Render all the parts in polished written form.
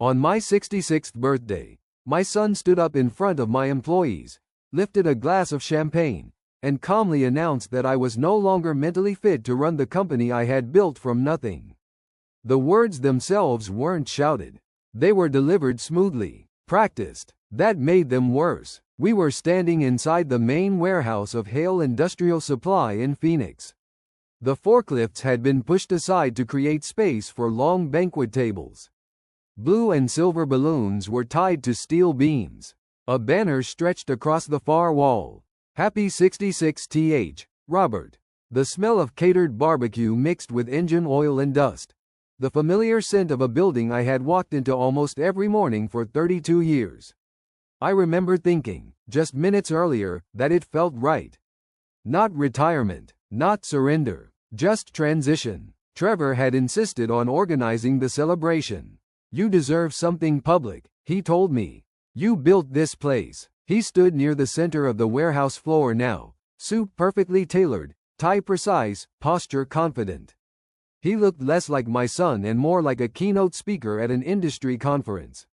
On my 66th birthday, my son stood up in front of my employees, lifted a glass of champagne, and calmly announced that I was no longer mentally fit to run the company I had built from nothing. The words themselves weren't shouted. They were delivered smoothly, practiced. That made them worse. We were standing inside the main warehouse of Hale Industrial Supply in Phoenix. The forklifts had been pushed aside to create space for long banquet tables. Blue and silver balloons were tied to steel beams. A banner stretched across the far wall. Happy 66th, Robert. The smell of catered barbecue mixed with engine oil and dust. The familiar scent of a building I had walked into almost every morning for 32 years. I remember thinking, just minutes earlier, that it felt right. Not retirement, not surrender, just transition. Trevor had insisted on organizing the celebration. You deserve something public, he told me. You built this place. He stood near the center of the warehouse floor now, suit perfectly tailored, tie precise, posture confident. He looked less like my son and more like a keynote speaker at an industry conference.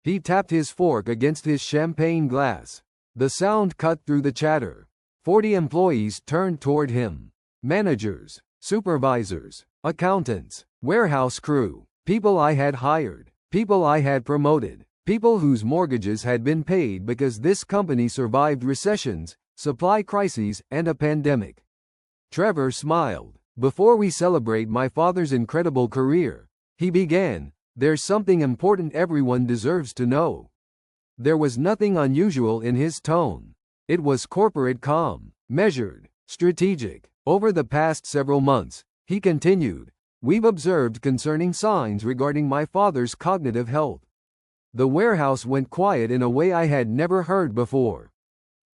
He tapped his fork against his champagne glass. The sound cut through the chatter. 40 employees turned toward him. Managers, supervisors, accountants, warehouse crew, people I had hired, people I had promoted, people whose mortgages had been paid because this company survived recessions, supply crises, and a pandemic. Trevor smiled. Before we celebrate my father's incredible career, he began, there's something important everyone deserves to know. There was nothing unusual in his tone. It was corporate calm, measured, strategic. Over the past several months, he continued, we've observed concerning signs regarding my father's cognitive health. The warehouse went quiet in a way I had never heard before.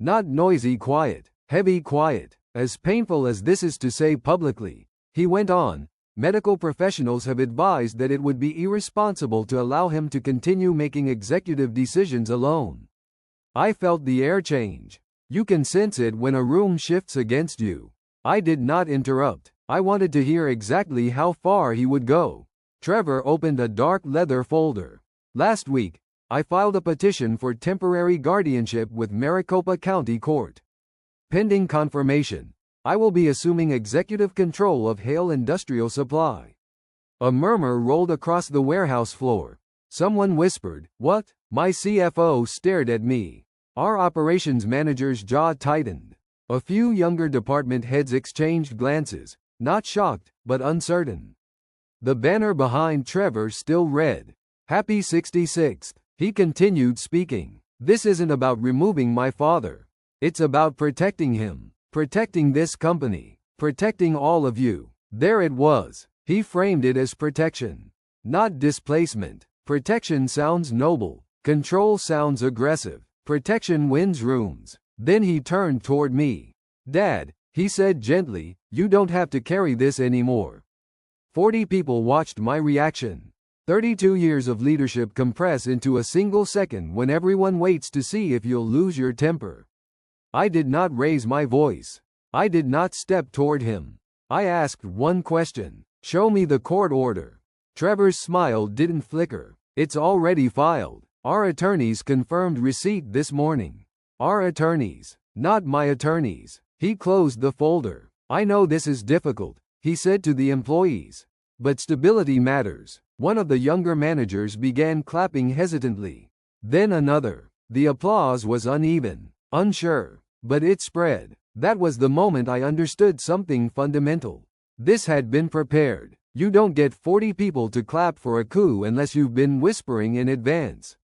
Not noisy quiet, heavy quiet. As painful as this is to say publicly, he went on, medical professionals have advised that it would be irresponsible to allow him to continue making executive decisions alone. I felt the air change. You can sense it when a room shifts against you. I did not interrupt. I wanted to hear exactly how far he would go. Trevor opened a dark leather folder. Last week, I filed a petition for temporary guardianship with Maricopa County Court. Pending confirmation, I will be assuming executive control of Hale Industrial Supply. A murmur rolled across the warehouse floor. Someone whispered, "What?" My CFO stared at me. Our operations manager's jaw tightened. A few younger department heads exchanged glances, not shocked, but uncertain. The banner behind Trevor still read, Happy 66th. He continued speaking. This isn't about removing my father. It's about protecting him, protecting this company, protecting all of you. There it was. He framed it as protection, not displacement. Protection sounds noble. Control sounds aggressive. Protection wins rooms. Then he turned toward me. Dad, he said gently, you don't have to carry this anymore. 40 people watched my reaction. 32 years of leadership compress into a single second when everyone waits to see if you'll lose your temper. I did not raise my voice. I did not step toward him. I asked one question. Show me the court order. Trevor's smile didn't flicker. It's already filed. Our attorneys confirmed receipt this morning. Our attorneys, not my attorneys. He closed the folder. I know this is difficult, he said to the employees. But stability matters. One of the younger managers began clapping hesitantly. Then another. The applause was uneven, unsure. But it spread. That was the moment I understood something fundamental. This had been prepared. You don't get 40 people to clap for a coup unless you've been whispering in advance.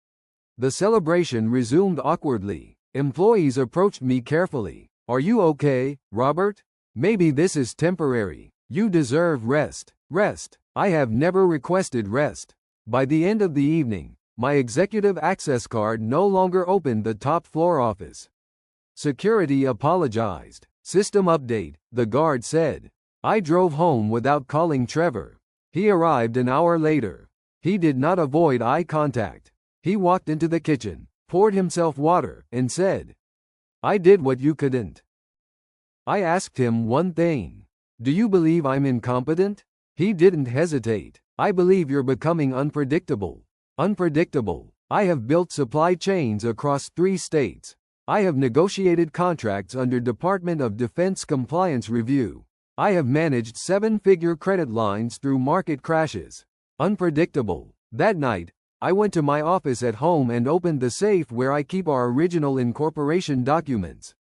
The celebration resumed awkwardly. Employees approached me carefully. Are you okay, Robert? Maybe this is temporary. You deserve rest. Rest. I have never requested rest. By the end of the evening, my executive access card no longer opened the top floor office. Security apologized. System update, the guard said. I drove home without calling Trevor. He arrived an hour later. He did not avoid eye contact. He walked into the kitchen, poured himself water, and said, I did what you couldn't. I asked him one thing. Do you believe I'm incompetent? He didn't hesitate. I believe you're becoming unpredictable. Unpredictable. I have built supply chains across 3 states. I have negotiated contracts under Department of Defense compliance review. I have managed 7-figure credit lines through market crashes. Unpredictable. That night, I went to my office at home and opened the safe where I keep our original incorporation documents.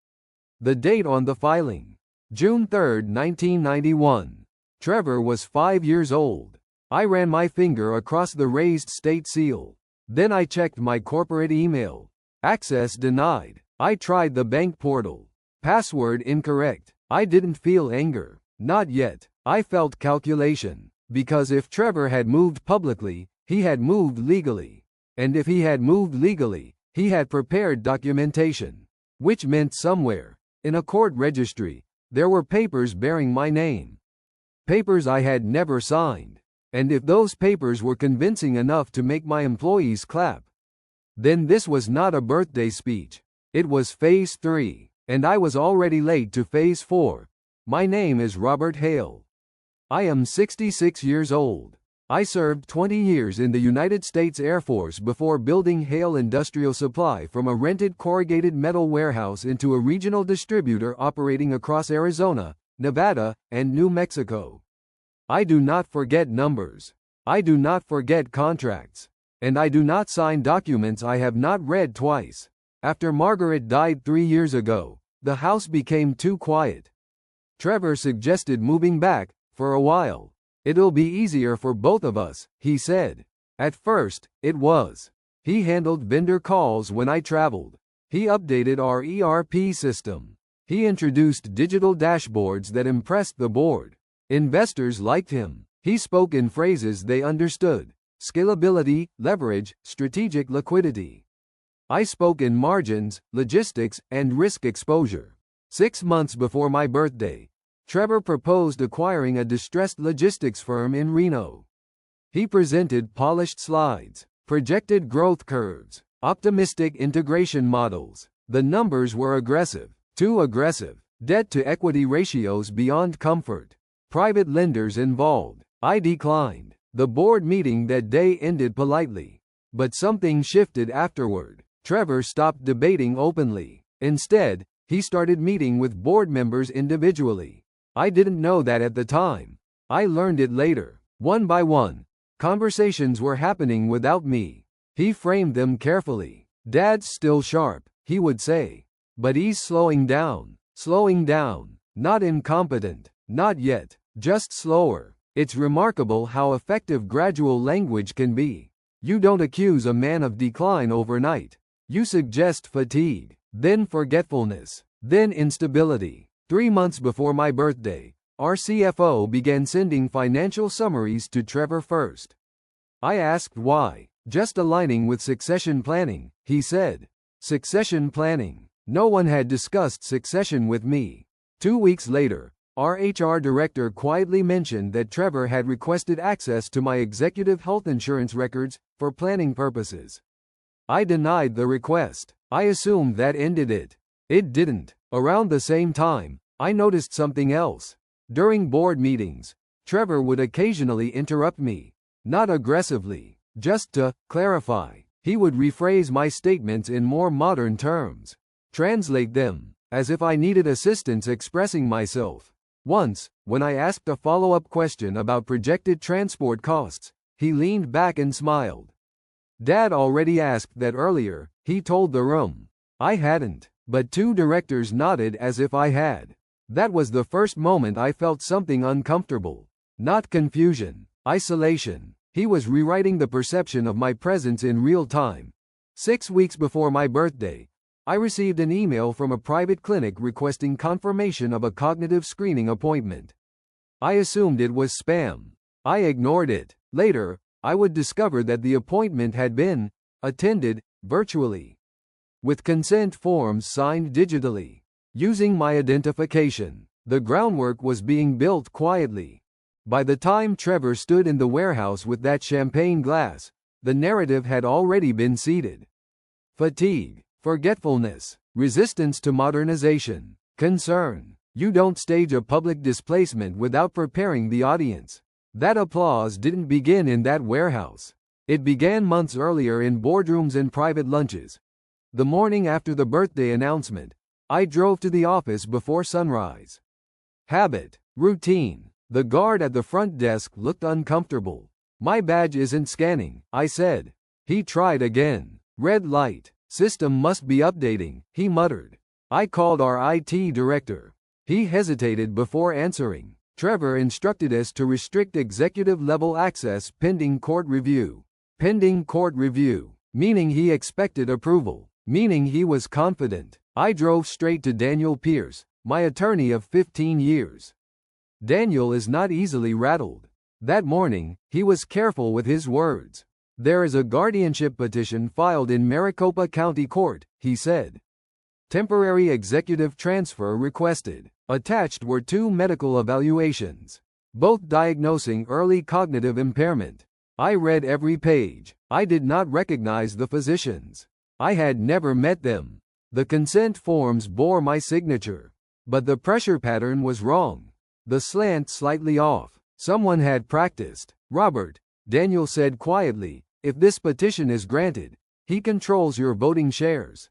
The date on the filing: June 3, 1991. Trevor was 5 years old. I ran my finger across the raised state seal. Then I checked my corporate email. Access denied. I tried the bank portal. Password incorrect. I didn't feel anger. Not yet. I felt calculation. Because if Trevor had moved publicly, he had moved legally. And if he had moved legally, he had prepared documentation. Which meant somewhere, in a court registry, there were papers bearing my name. Papers I had never signed. And if those papers were convincing enough to make my employees clap, then this was not a birthday speech. It was Phase 3, and I was already late to Phase 4. My name is Robert Hale. I am 66 years old. I served 20 years in the United States Air Force before building Hale Industrial Supply from a rented corrugated metal warehouse into a regional distributor operating across Arizona, Nevada, and New Mexico. I do not forget numbers. I do not forget contracts. And I do not sign documents I have not read twice. After Margaret died 3 years ago, the house became too quiet. Trevor suggested moving back, for a while. It'll be easier for both of us, he said. At first, it was. He handled vendor calls when I traveled. He updated our ERP system. He introduced digital dashboards that impressed the board. Investors liked him. He spoke in phrases they understood. Scalability, leverage, strategic liquidity. I spoke in margins, logistics, and risk exposure. 6 months before my birthday, Trevor proposed acquiring a distressed logistics firm in Reno. He presented polished slides, projected growth curves, optimistic integration models. The numbers were aggressive, too aggressive, debt-to-equity ratios beyond comfort. Private lenders involved. I declined. The board meeting that day ended politely. But something shifted afterward. Trevor stopped debating openly. Instead, he started meeting with board members individually. I didn't know that at the time. I learned it later. One by one, conversations were happening without me. He framed them carefully. "Dad's still sharp," he would say. "But he's slowing down. Slowing down. Not incompetent. Not yet. Just slower." It's remarkable how effective gradual language can be. You don't accuse a man of decline overnight. You suggest fatigue, then forgetfulness, then instability. 3 months before my birthday, our CFO began sending financial summaries to Trevor first. I asked why. "Just aligning with succession planning," he said. Succession planning. No one had discussed succession with me. 2 weeks later, our HR director quietly mentioned that Trevor had requested access to my executive health insurance records for planning purposes. I denied the request. I assumed that ended it. It didn't. Around the same time, I noticed something else. During board meetings, Trevor would occasionally interrupt me. Not aggressively, just to clarify. He would rephrase my statements in more modern terms. Translate them, as if I needed assistance expressing myself. Once, when I asked a follow-up question about projected transport costs, he leaned back and smiled. "Dad already asked that earlier," he told the room. I hadn't, but 2 directors nodded as if I had. That was the first moment I felt something uncomfortable. Not confusion, isolation. He was rewriting the perception of my presence in real time. 6 weeks before my birthday, I received an email from a private clinic requesting confirmation of a cognitive screening appointment. I assumed it was spam. I ignored it. Later, I would discover that the appointment had been attended virtually, with consent forms signed digitally. Using my identification, the groundwork was being built quietly. By the time Trevor stood in the warehouse with that champagne glass, the narrative had already been seeded. Fatigue, forgetfulness, resistance to modernization, concern. You don't stage a public displacement without preparing the audience. That applause didn't begin in that warehouse. It began months earlier in boardrooms and private lunches. The morning after the birthday announcement, I drove to the office before sunrise. Habit. Routine. The guard at the front desk looked uncomfortable. My badge isn't scanning, I said. He tried again. Red light. System must be updating, he muttered. I called our IT director. He hesitated before answering. Trevor instructed us to restrict executive-level access pending court review. Pending court review. Meaning he expected approval. Meaning he was confident. I drove straight to Daniel Pierce, my attorney of 15 years. Daniel is not easily rattled. That morning, he was careful with his words. There is a guardianship petition filed in Maricopa County Court, he said. Temporary executive transfer requested. Attached were 2 medical evaluations, both diagnosing early cognitive impairment. I read every page. I did not recognize the physicians. I had never met them. The consent forms bore my signature. But the pressure pattern was wrong. The slant slightly off. Someone had practiced. Robert, Daniel said quietly, if this petition is granted, he controls your voting shares.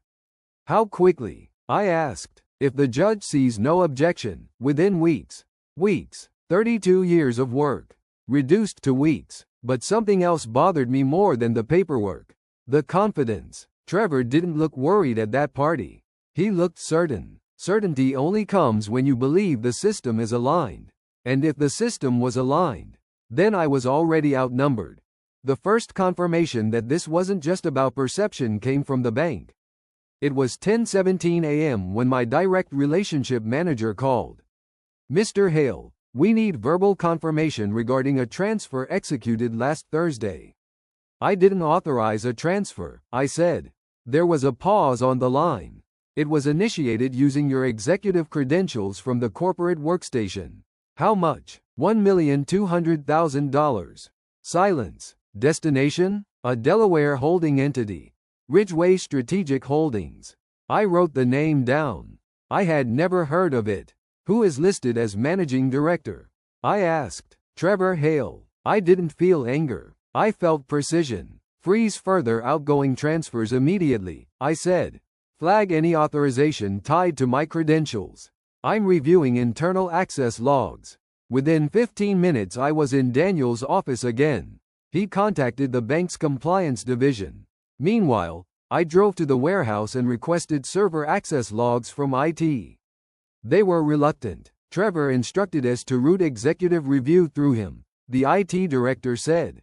How quickly? I asked. If the judge sees no objection, within weeks. Weeks. 32 years of work. Reduced to weeks. But something else bothered me more than the paperwork. The confidence. Trevor didn't look worried at that party. He looked certain. Certainty only comes when you believe the system is aligned. And if the system was aligned, then I was already outnumbered. The first confirmation that this wasn't just about perception came from the bank. It was 10:17 a.m. when my direct relationship manager called. Mr. Hale, we need verbal confirmation regarding a transfer executed last Thursday. I didn't authorize a transfer, I said. There was a pause on the line. It was initiated using your executive credentials from the corporate workstation. How much? $1,200,000. Silence. Destination? A Delaware holding entity. Ridgeway Strategic Holdings. I wrote the name down. I had never heard of it. Who is listed as managing director? I asked. Trevor Hale. I didn't feel anger. I felt precision. Freeze further outgoing transfers immediately, I said. Flag any authorization tied to my credentials. I'm reviewing internal access logs. Within 15 minutes I was in Daniel's office again. He contacted the bank's compliance division. Meanwhile, I drove to the warehouse and requested server access logs from IT. They were reluctant. Trevor instructed us to route executive review through him, the IT director said.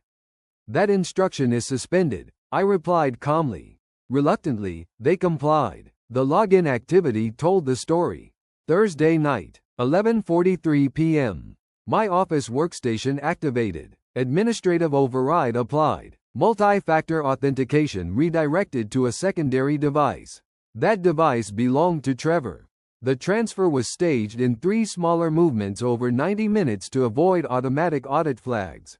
That instruction is suspended, I replied calmly. Reluctantly, they complied. The login activity told the story. Thursday night, 11:43 p.m. My office workstation activated. Administrative override applied. Multi-factor authentication redirected to a secondary device. That device belonged to Trevor. The transfer was staged in 3 smaller movements over 90 minutes to avoid automatic audit flags.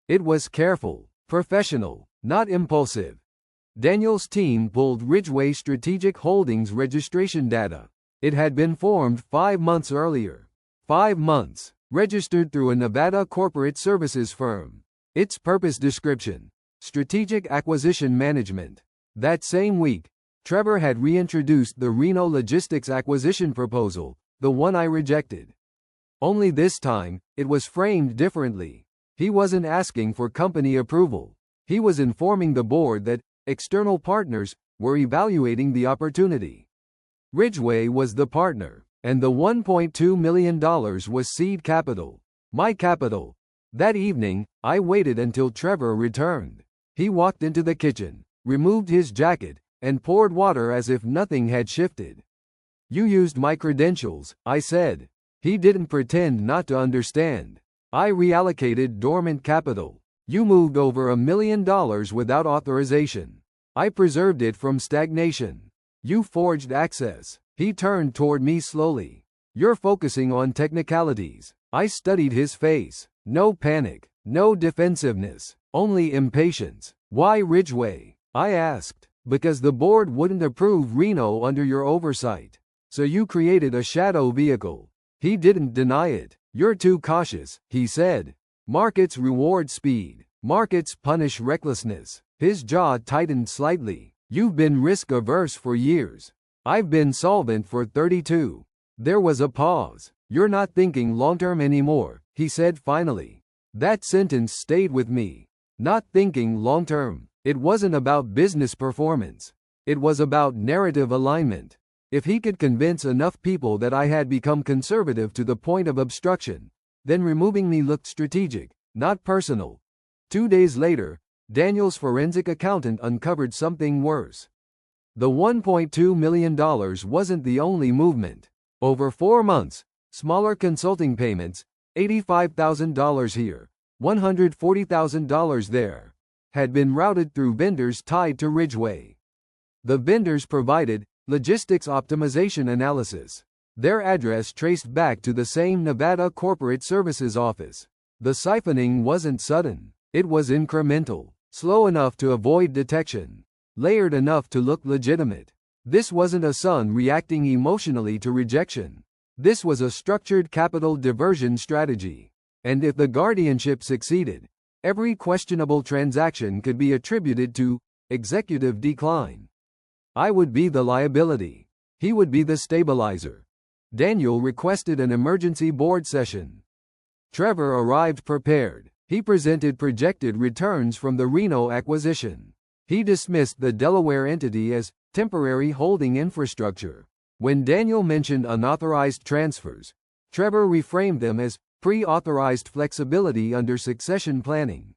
It was careful, professional, not impulsive. Daniel's team pulled Ridgeway Strategic Holdings registration data. It had been formed 5 months earlier. 5 months. Registered through a Nevada corporate services firm. Its purpose description. Strategic Acquisition Management. That same week, Trevor had reintroduced the Reno Logistics acquisition proposal, the one I rejected. Only this time, it was framed differently. He wasn't asking for company approval. He was informing the board that external partners were evaluating the opportunity. Ridgeway was the partner, and the $1.2 million was seed capital. My capital. That evening, I waited until Trevor returned. He walked into the kitchen, removed his jacket, and poured water as if nothing had shifted. You used my credentials, I said. He didn't pretend not to understand. I reallocated dormant capital. You moved over $1 million without authorization. I preserved it from stagnation. You forged access. He turned toward me slowly. You're focusing on technicalities. I studied his face. No panic, no defensiveness, only impatience. Why Ridgeway? I asked. Because the board wouldn't approve Reno under your oversight. So you created a shadow vehicle. He didn't deny it. You're too cautious, he said. Markets reward speed. Markets punish recklessness. His jaw tightened slightly. You've been risk-averse for years. I've been solvent for 32. There was a pause. You're not thinking long-term anymore, he said finally. That sentence stayed with me. Not thinking long-term. It wasn't about business performance. It was about narrative alignment. If he could convince enough people that I had become conservative to the point of obstruction, then removing me looked strategic, not personal. 2 days later, Daniel's forensic accountant uncovered something worse. The $1.2 million wasn't the only movement. Over 4 months, smaller consulting payments, $85,000 here, $140,000 there, had been routed through vendors tied to Ridgeway. The vendors provided logistics optimization analysis. Their address traced back to the same Nevada Corporate Services office. The siphoning wasn't sudden. It was incremental, slow enough to avoid detection, layered enough to look legitimate. This wasn't a son reacting emotionally to rejection. This was a structured capital diversion strategy. And if the guardianship succeeded, every questionable transaction could be attributed to executive decline. I would be the liability. He would be the stabilizer. Daniel requested an emergency board session. Trevor arrived prepared. He presented projected returns from the Reno acquisition. He dismissed the Delaware entity as temporary holding infrastructure. When Daniel mentioned unauthorized transfers, Trevor reframed them as pre-authorized flexibility under succession planning.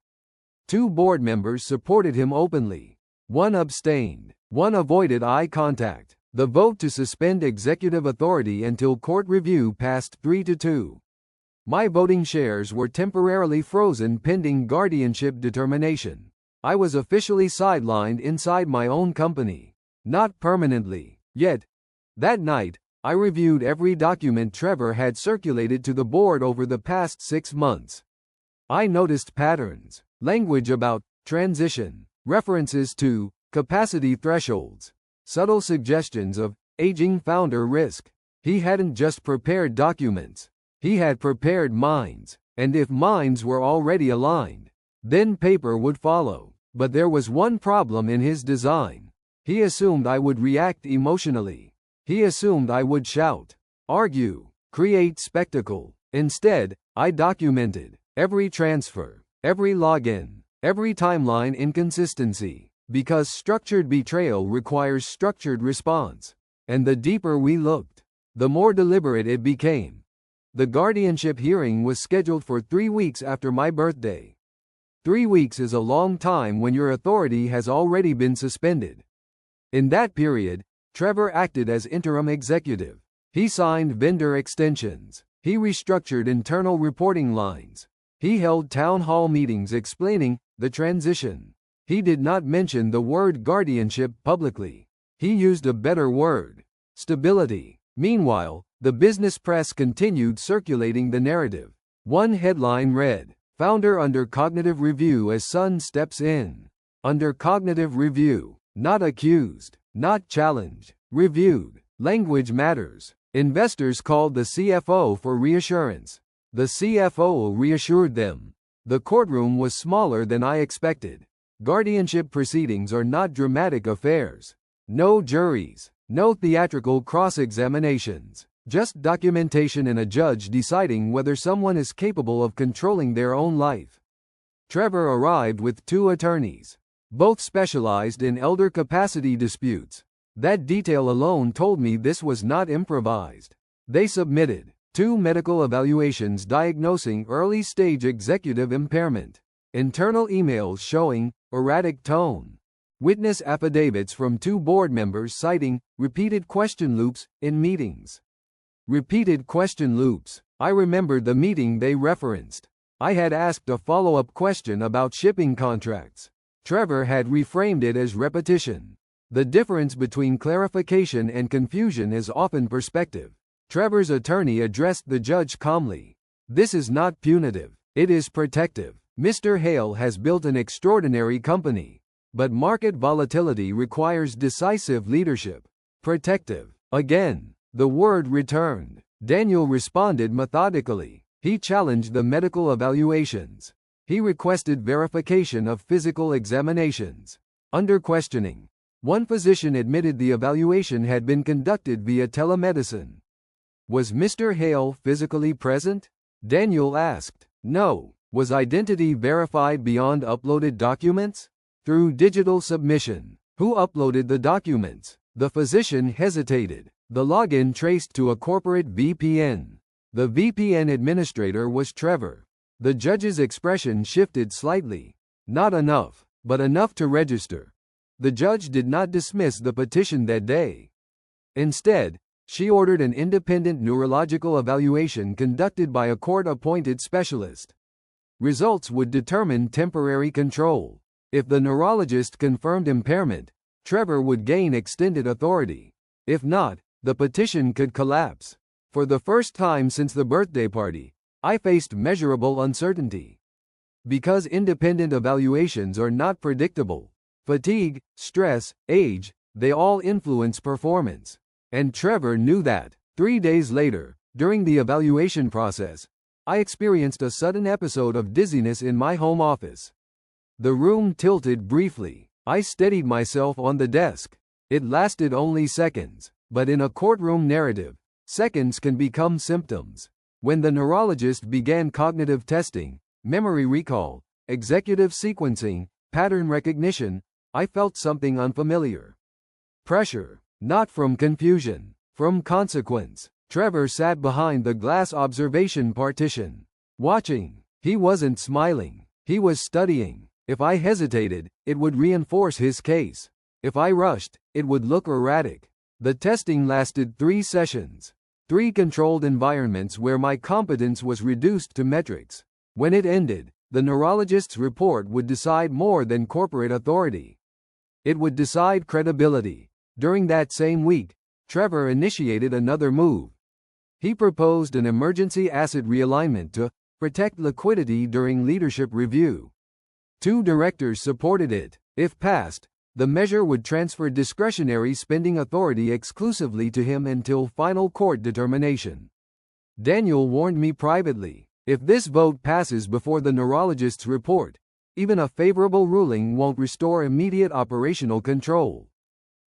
2 board members supported him openly. 1 abstained. 1 avoided eye contact. The vote to suspend executive authority until court review passed 3-2. My voting shares were temporarily frozen pending guardianship determination. I was officially sidelined inside my own company. Not permanently, yet. That night, I reviewed every document Trevor had circulated to the board over the past 6 months. I noticed patterns, language about transition, references to capacity thresholds, subtle suggestions of aging founder risk. He hadn't just prepared documents. He had prepared minds, and if minds were already aligned, then paper would follow. But there was one problem in his design. He assumed I would react emotionally. He assumed I would shout, argue, create spectacle. Instead, I documented every transfer, every login, every timeline inconsistency, because structured betrayal requires structured response. And the deeper we looked, the more deliberate it became. The guardianship hearing was scheduled for 3 weeks after my birthday. 3 weeks is a long time when your authority has already been suspended. In that period, Trevor acted as interim executive. He signed vendor extensions. He restructured internal reporting lines. He held town hall meetings explaining the transition. He did not mention the word guardianship publicly. He used a better word: stability. Meanwhile, the business press continued circulating the narrative. One headline read, "Founder under cognitive review as son steps in." Under cognitive review. Not accused. Not challenged. Reviewed. Language matters. Investors called the CFO for reassurance. The CFO reassured them. The courtroom was smaller than I expected. Guardianship proceedings are not dramatic affairs. No juries. No theatrical cross-examinations. Just documentation and a judge deciding whether someone is capable of controlling their own life. Trevor arrived with 2 attorneys. Both specialized in elder capacity disputes. That detail alone told me this was not improvised. They submitted 2 medical evaluations diagnosing early-stage executive impairment. Internal emails showing erratic tone. Witness affidavits from 2 board members citing repeated question loops in meetings. Repeated question loops. I remembered the meeting they referenced. I had asked a follow-up question about shipping contracts. Trevor had reframed it as repetition. The difference between clarification and confusion is often perspective. Trevor's attorney addressed the judge calmly. "This is not punitive. It is protective. Mr. Hale has built an extraordinary company. But market volatility requires decisive leadership." Protective. Again. The word returned. Daniel responded methodically. He challenged the medical evaluations. He requested verification of physical examinations. Under questioning, one physician admitted the evaluation had been conducted via telemedicine. Was Mr. Hale physically present? Daniel asked. No. Was identity verified beyond uploaded documents? Through digital submission. Who uploaded the documents? The physician hesitated. The login traced to a corporate VPN. The VPN administrator was Trevor. The judge's expression shifted slightly. Not enough, but enough to register. The judge did not dismiss the petition that day. Instead, she ordered an independent neurological evaluation conducted by a court-appointed specialist. Results would determine temporary control. If the neurologist confirmed impairment, Trevor would gain extended authority. If not, the petition could collapse. For the first time since the birthday party, I faced measurable uncertainty. Because independent evaluations are not predictable, fatigue, stress, age, they all influence performance. And Trevor knew that. 3 days later, during the evaluation process, I experienced a sudden episode of dizziness in my home office. The room tilted briefly. I steadied myself on the desk. It lasted only seconds, but in a courtroom narrative, seconds can become symptoms. When the neurologist began cognitive testing, memory recall, executive sequencing, pattern recognition, I felt something unfamiliar. Pressure, not from confusion, from consequence. Trevor sat behind the glass observation partition, watching. He wasn't smiling. He was studying. If I hesitated, it would reinforce his case. If I rushed, it would look erratic. The testing lasted 3 sessions. 3 controlled environments where my competence was reduced to metrics. When it ended, the neurologist's report would decide more than corporate authority. It would decide credibility. During that same week, Trevor initiated another move. He proposed an emergency asset realignment to protect liquidity during leadership review. 2 directors supported it. If passed, the measure would transfer discretionary spending authority exclusively to him until final court determination. Daniel warned me privately, if this vote passes before the neurologist's report, even a favorable ruling won't restore immediate operational control.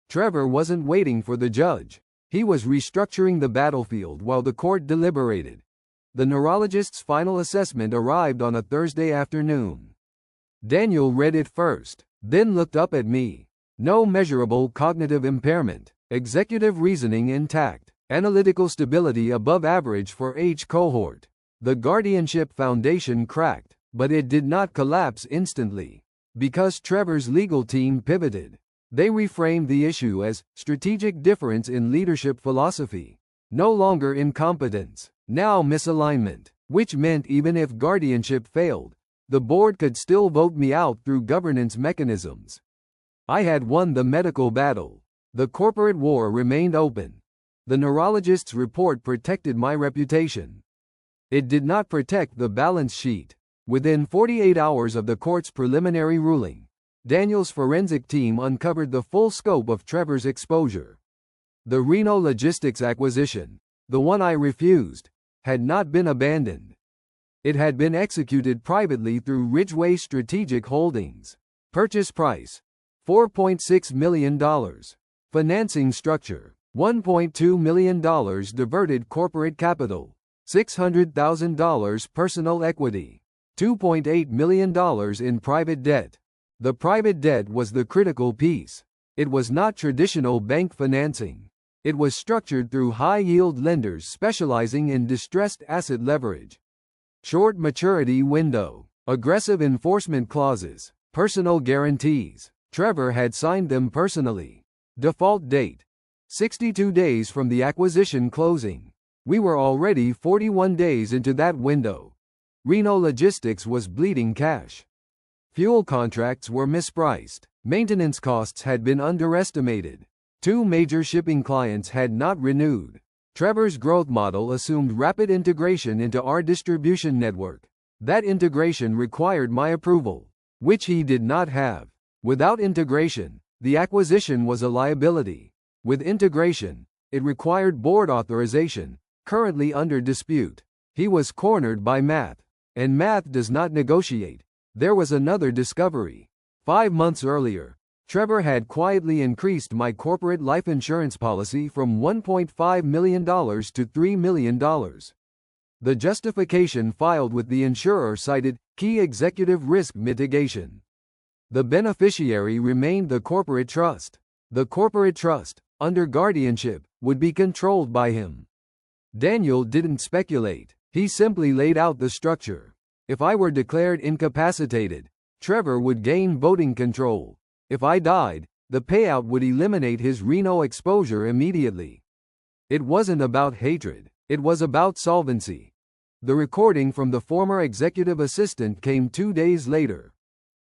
Trevor wasn't waiting for the judge. He was restructuring the battlefield while the court deliberated. The neurologist's final assessment arrived on a Thursday afternoon. Daniel read it first, then looked up at me. No measurable cognitive impairment, executive reasoning intact, analytical stability above average for age cohort. The guardianship foundation cracked, but it did not collapse instantly. Because Trevor's legal team pivoted. They reframed the issue as strategic difference in leadership philosophy. No longer incompetence, now misalignment, which meant even if guardianship failed, the board could still vote me out through governance mechanisms. I had won the medical battle. The corporate war remained open. The neurologist's report protected my reputation. It did not protect the balance sheet. Within 48 hours of the court's preliminary ruling, Daniel's forensic team uncovered the full scope of Trevor's exposure. The Reno Logistics acquisition, the one I refused, had not been abandoned. It had been executed privately through Ridgeway Strategic Holdings. Purchase price, $4.6 million. Financing structure, $1.2 million diverted corporate capital, $600,000 personal equity, $2.8 million in private debt. The private debt was the critical piece. It was not traditional bank financing. It was structured through high-yield lenders specializing in distressed asset leverage. Short maturity window, aggressive enforcement clauses, personal guarantees. Trevor had signed them personally. Default date, 62 days from the acquisition closing. We were already 41 days into that window. Reno Logistics was bleeding cash. Fuel contracts were mispriced. Maintenance costs had been underestimated. 2 major shipping clients had not renewed. Trevor's growth model assumed rapid integration into our distribution network. That integration required my approval, which he did not have. Without integration, the acquisition was a liability. With integration, it required board authorization, currently under dispute. He was cornered by math, and math does not negotiate. There was another discovery. 5 months earlier, Trevor had quietly increased my corporate life insurance policy from $1.5 million to $3 million. The justification filed with the insurer cited key executive risk mitigation. The beneficiary remained the corporate trust. The corporate trust, under guardianship, would be controlled by him. Daniel didn't speculate. He simply laid out the structure. If I were declared incapacitated, Trevor would gain voting control. If I died, the payout would eliminate his Reno exposure immediately. It wasn't about hatred. It was about solvency. The recording from the former executive assistant came 2 days later.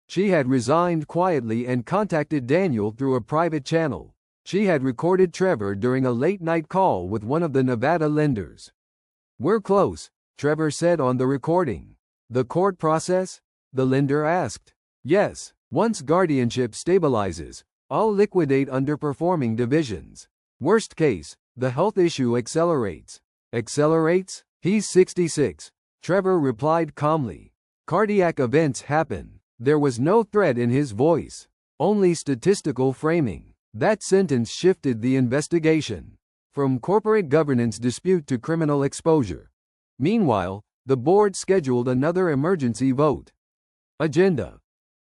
She had resigned quietly and contacted Daniel through a private channel. She had recorded Trevor during a late-night call with one of the Nevada lenders. "We're close," Trevor said on the recording. "The court process?" the lender asked. "Yes, once guardianship stabilizes, I'll liquidate underperforming divisions. Worst case, the health issue accelerates." "Accelerates?" "He's 66," Trevor replied calmly. "Cardiac events happen." There was no threat in his voice, only statistical framing. That sentence shifted the investigation from corporate governance dispute to criminal exposure. Meanwhile, the board scheduled another emergency vote. Agenda: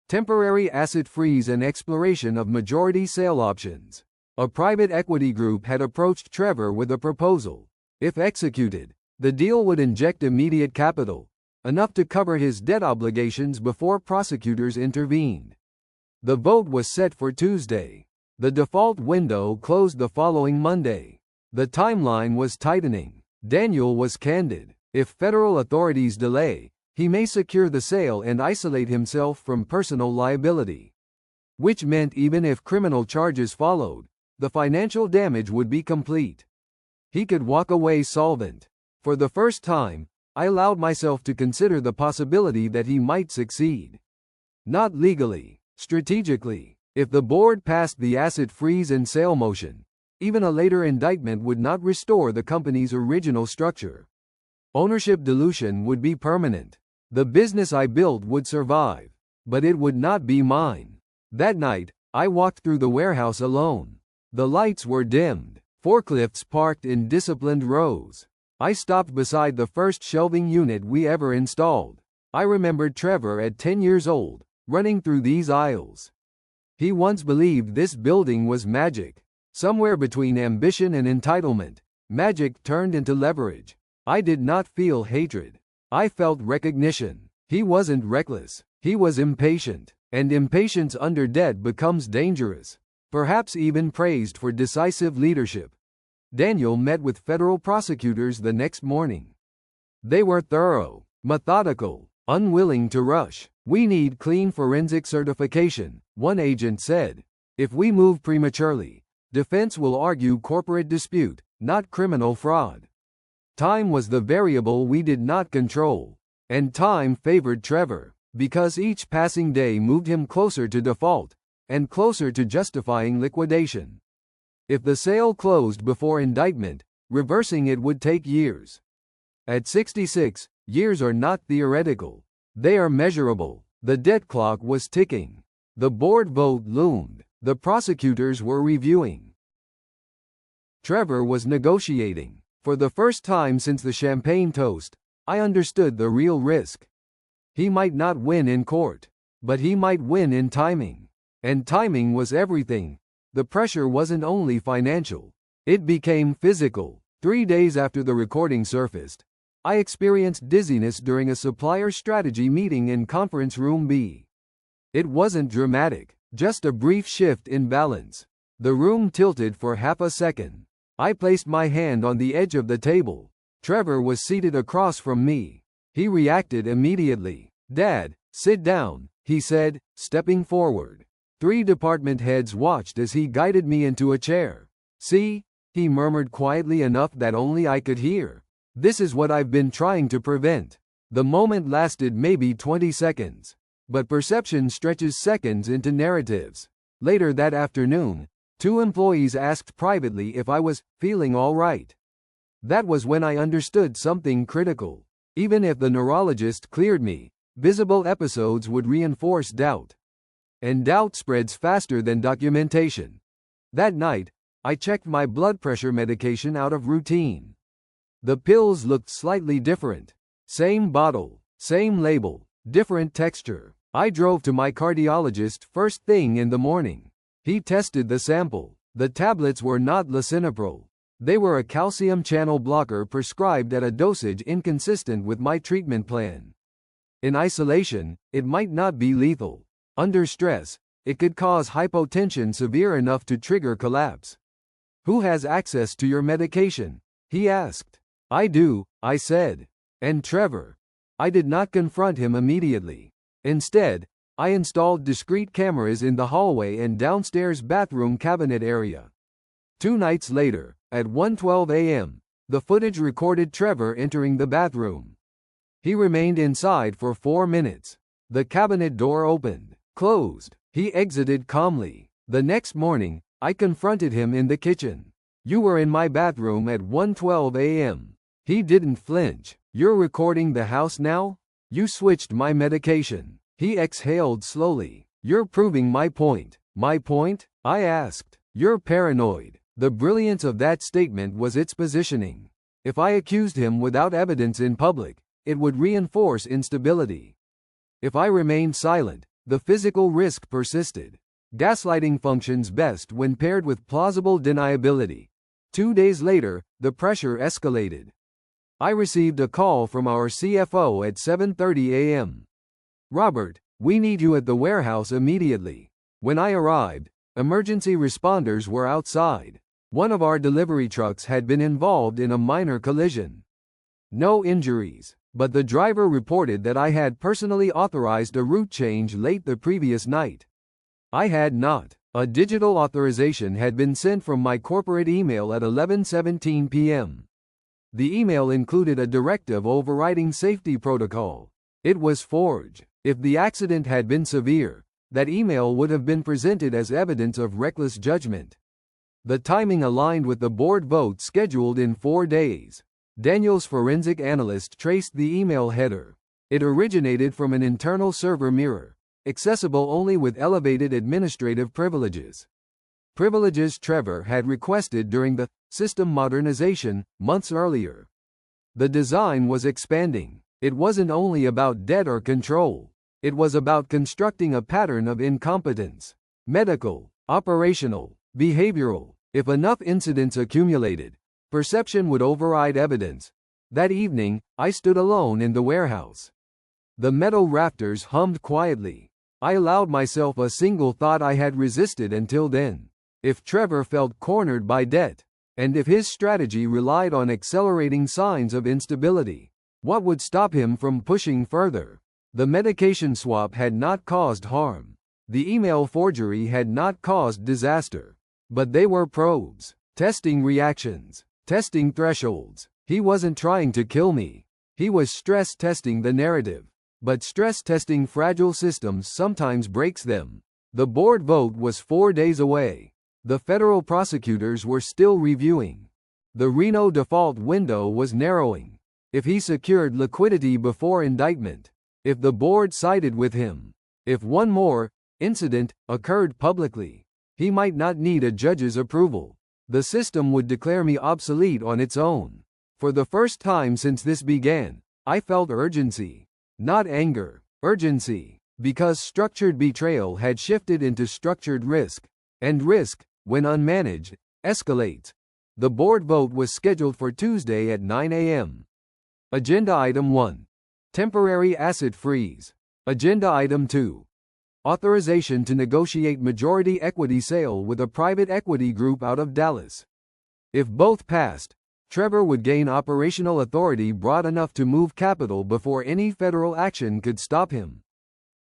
temporary asset freeze and exploration of majority sale options. A private equity group had approached Trevor with a proposal. If executed, the deal would inject immediate capital, enough to cover his debt obligations before prosecutors intervened. The vote was set for Tuesday. The default window closed the following Monday. The timeline was tightening. Daniel was candid. If federal authorities delay, he may secure the sale and isolate himself from personal liability. Which meant even if criminal charges followed, the financial damage would be complete. He could walk away solvent. For the first time, I allowed myself to consider the possibility that he might succeed. Not legally, strategically. If the board passed the asset freeze and sale motion, even a later indictment would not restore the company's original structure. Ownership dilution would be permanent. The business I built would survive, but it would not be mine. That night, I walked through the warehouse alone. The lights were dimmed, forklifts parked in disciplined rows. I stopped beside the first shelving unit we ever installed. I remembered Trevor at 10 years old, running through these aisles. He once believed this building was magic. Somewhere between ambition and entitlement, magic turned into leverage. I did not feel hatred. I felt recognition. He wasn't reckless. He was impatient. And impatience under debt becomes dangerous. Perhaps even praised for decisive leadership. Daniel met with federal prosecutors the next morning. They were thorough, methodical, unwilling to rush. "We need clean forensic certification," one agent said. "If we move prematurely, defense will argue corporate dispute, not criminal fraud." Time was the variable we did not control. And time favored Trevor, because each passing day moved him closer to default, and closer to justifying liquidation. If the sale closed before indictment, reversing it would take years. At 66, years are not theoretical. They are measurable. The debt clock was ticking. The board vote loomed. The prosecutors were reviewing. Trevor was negotiating. For the first time since the champagne toast, I understood the real risk. He might not win in court, but he might win in timing. And timing was everything. The pressure wasn't only financial. It became physical. 3 days after the recording surfaced, I experienced dizziness during a supplier strategy meeting in Conference Room B. It wasn't dramatic, just a brief shift in balance. The room tilted for half a second. I placed my hand on the edge of the table. Trevor was seated across from me. He reacted immediately. "Dad, sit down," he said, stepping forward. 3 department heads watched as he guided me into a chair. "See," he murmured quietly enough that only I could hear. "This is what I've been trying to prevent." The moment lasted maybe 20 seconds. But perception stretches seconds into narratives. Later that afternoon, 2 employees asked privately if I was feeling all right. That was when I understood something critical. Even if the neurologist cleared me, Visible episodes would reinforce doubt. And doubt spreads faster than documentation. That night, I checked my blood pressure medication out of routine. The pills looked slightly different. Same bottle, same label, different texture. I drove to my cardiologist first thing in the morning. He tested the sample. The tablets were not lisinopril. They were a calcium channel blocker prescribed at a dosage inconsistent with my treatment plan. In isolation, it might not be lethal. Under stress, it could cause hypotension severe enough to trigger collapse. "Who has access to your medication?" he asked. "I do," I said. "And Trevor?" I did not confront him immediately. Instead, I installed discrete cameras in the hallway and downstairs bathroom cabinet area. 2 nights later, at 1:12 a.m., the footage recorded Trevor entering the bathroom. He remained inside for 4 minutes. The cabinet door opened, closed. He exited calmly. The next morning, I confronted him in the kitchen. "You were in my bathroom at 1:12 a.m. He didn't flinch. "You're recording the house now? You switched my medication." He exhaled slowly. "You're proving my point." "My point?" I asked. "You're paranoid." The brilliance of that statement was its positioning. If I accused him without evidence in public, it would reinforce instability. If I remained silent, the physical risk persisted. Gaslighting functions best when paired with plausible deniability. 2 days later, the pressure escalated. I received a call from our CFO at 7:30 a.m. "Robert, we need you at the warehouse immediately." When I arrived, emergency responders were outside. One of our delivery trucks had been involved in a minor collision. No injuries, but the driver reported that I had personally authorized a route change late the previous night. I had not. A digital authorization had been sent from my corporate email at 11:17 p.m. The email included a directive overriding safety protocol. It was forged. If the accident had been severe, that email would have been presented as evidence of reckless judgment. The timing aligned with the board vote scheduled in 4 days. Daniel's forensic analyst traced the email header. It originated from an internal server mirror, accessible only with elevated administrative privileges. Privileges Trevor had requested during the system modernization months earlier. The design was expanding. It wasn't only about debt or control. It was about constructing a pattern of incompetence. Medical, operational, behavioral. If enough incidents accumulated, perception would override evidence. That evening, I stood alone in the warehouse. The metal rafters hummed quietly. I allowed myself a single thought I had resisted until then. If Trevor felt cornered by debt, and if his strategy relied on accelerating signs of instability, what would stop him from pushing further? The medication swap had not caused harm. The email forgery had not caused disaster. But they were probes, testing reactions, testing thresholds. He wasn't trying to kill me. He was stress testing the narrative. But stress testing fragile systems sometimes breaks them. The board vote was 4 days away. The federal prosecutors were still reviewing. The Reno default window was narrowing. If he secured liquidity before indictment, if the board sided with him, if one more incident occurred publicly, he might not need a judge's approval. The system would declare me obsolete on its own. For the first time since this began, I felt urgency. Not anger, urgency. Because structured betrayal had shifted into structured risk. And risk, when unmanaged, escalates. The board vote was scheduled for Tuesday at 9 a.m. Agenda Item 1. Temporary asset freeze. Agenda Item 2. Authorization to negotiate majority equity sale with a private equity group out of Dallas. If both passed, Trevor would gain operational authority broad enough to move capital before any federal action could stop him.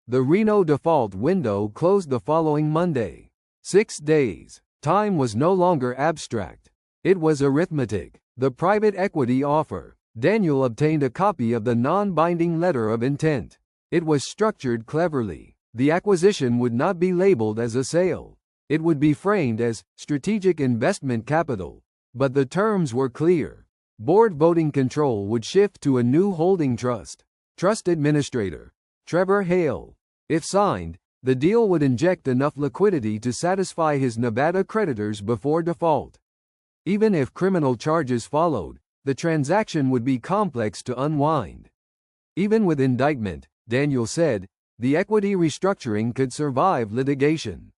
The Reno default window closed the following Monday. 6 days. Time was no longer abstract. It was arithmetic. The private equity offer. Daniel obtained a copy of the non-binding letter of intent. It was structured cleverly. The acquisition would not be labeled as a sale. It would be framed as strategic investment capital. But the terms were clear. Board voting control would shift to a new holding trust. Trust administrator. Trevor Hale. If signed, the deal would inject enough liquidity to satisfy his Nevada creditors before default. Even if criminal charges followed, the transaction would be complex to unwind. Even with indictment, Daniel said, the equity restructuring could survive litigation.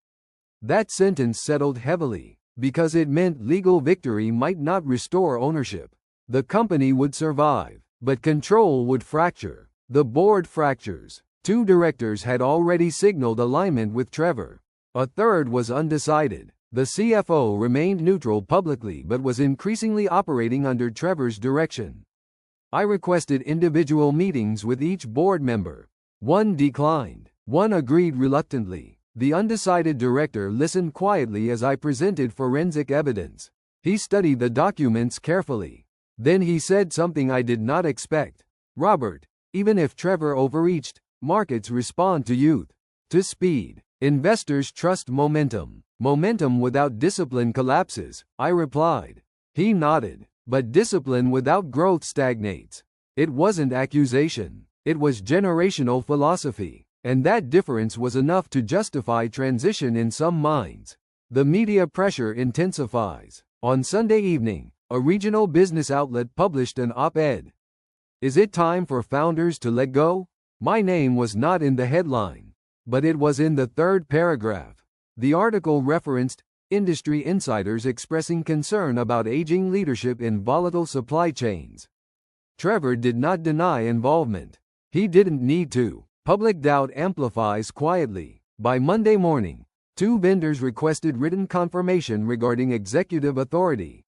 That sentence settled heavily, because it meant legal victory might not restore ownership. The company would survive, but control would fracture. The board fractures. 2 directors had already signaled alignment with Trevor. A third was undecided. The CFO remained neutral publicly but was increasingly operating under Trevor's direction. I requested individual meetings with each board member. 1 declined. 1 agreed reluctantly. The undecided director listened quietly as I presented forensic evidence. He studied the documents carefully. Then he said something I did not expect. Robert, even if Trevor overreached, markets respond to youth, to speed. Investors trust momentum. Momentum without discipline collapses, I replied. He nodded. But discipline without growth stagnates. It wasn't accusation. It was generational philosophy. And that difference was enough to justify transition in some minds. The media pressure intensifies. On Sunday evening, a regional business outlet published an op-ed. Is it time for founders to let go? My name was not in the headline, but it was in the 3rd paragraph. The article referenced industry insiders expressing concern about aging leadership in volatile supply chains. Trevor did not deny involvement. He didn't need to. Public doubt amplifies quietly. By Monday morning, 2 vendors requested written confirmation regarding executive authority.